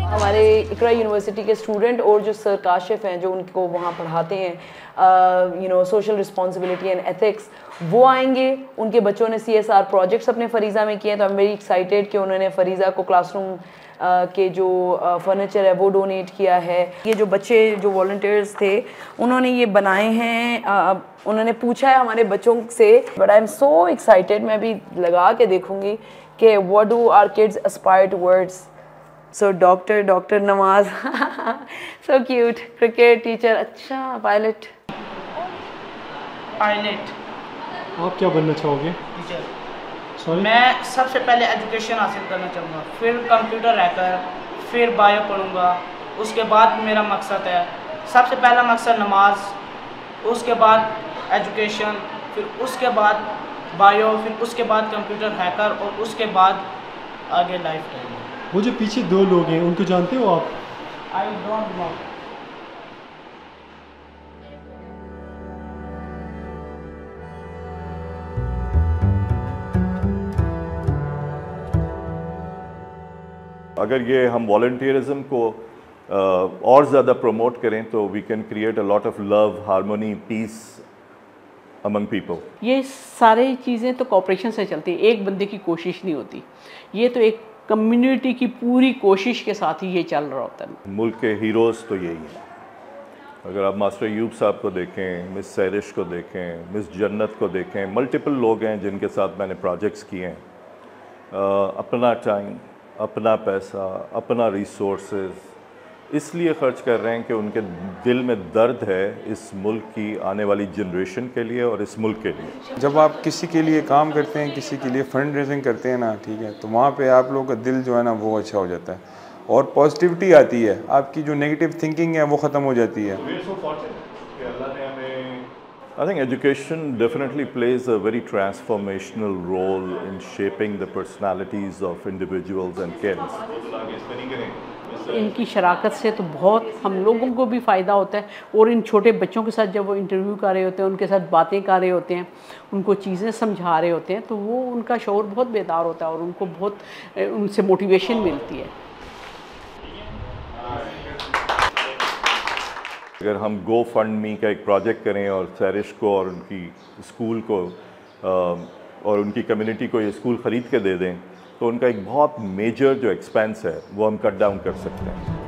हमारे इकरा यूनिवर्सिटी के स्टूडेंट और जो सर काशिफ हैं जो उनको वहाँ पढ़ाते हैं सोशल रिस्पॉन्सिबिलिटी एंड एथिक्स, वो आएंगे। उनके बच्चों ने CSR प्रोजेक्ट्स अपने फरीज़ा में किए हैं, तो आई एम वेरी एक्साइटेड कि उन्होंने फरीज़ा को क्लासरूम के जो फर्नीचर है वो डोनेट किया है। ये जो बच्चे जो वॉलंटियर्स थे उन्होंने ये बनाए हैं, उन्होंने पूछा है हमारे बच्चों से, but I am so excited. मैं भी लगा के देखूँगी कि what do our kids aspire towards. So doctor Nawaz so cute, cricket teacher, अच्छा पायलट। आप क्या बनना चाहोगे? टीचर। सॉरी? मैं सबसे पहले एजुकेशन हासिल करना चाहूँगा, फिर कंप्यूटर हैकर, फिर बायो पढ़ूँगा। उसके बाद मेरा मकसद है, सबसे पहला मकसद नमाज, उसके बाद एजुकेशन, फिर उसके बाद बायो, फिर उसके बाद कंप्यूटर हैकर और उसके बाद आगे लाइफ टाइम। वो जो पीछे दो लोग हैं उनको जानते हो आप? I don't know. अगर ये हम वॉलंटियरिज्म को और ज़्यादा प्रमोट करें तो we can create a lot of love, harmony, peace among people. ये सारी चीज़ें तो कोऑपरेशन से चलती है, एक बंदे की कोशिश नहीं होती। ये तो एक कम्युनिटी की पूरी कोशिश के साथ ही ये चल रहा होता है। मुल्क के हीरोज़ तो यही हैं। अगर आप मास्टर अयूब साहब को देखें, मिस सैरिश को देखें, मिस जन्नत को देखें, मल्टीपल लोग हैं जिनके साथ मैंने प्रोजेक्ट्स किए हैं। अपना टाइम, अपना पैसा, अपना रिसोर्सेज इसलिए ख़र्च कर रहे हैं कि उनके दिल में दर्द है इस मुल्क की आने वाली जनरेशन के लिए और इस मुल्क के लिए। जब आप किसी के लिए काम करते हैं, किसी के लिए फंड रेजिंग करते हैं ना, ठीक है, तो वहाँ पे आप लोगों का दिल जो है ना वो अच्छा हो जाता है और पॉजिटिविटी आती है, आपकी जो नेगेटिव थिंकिंग है वो ख़त्म हो जाती है। I think education definitely plays a very transformational role in shaping the personalities of individuals and kids. इनकी शराकत से तो बहुत हम लोगों को भी फ़ायदा होता है और इन छोटे बच्चों के साथ जब वो इंटरव्यू कर रहे होते हैं, उनके साथ बातें कर रहे होते हैं, उनको चीज़ें समझा रहे होते हैं, तो वो उनका शौर बहुत बेदार होता है और उनको बहुत उनसे मोटिवेशन मिलती है। अगर हम गो फंड मी का एक प्रोजेक्ट करें और सैरिश को और उनकी स्कूल को और उनकी कम्युनिटी को ये स्कूल ख़रीद के दे दें तो उनका एक बहुत मेजर जो एक्सपेंस है वो हम कट डाउन कर सकते हैं।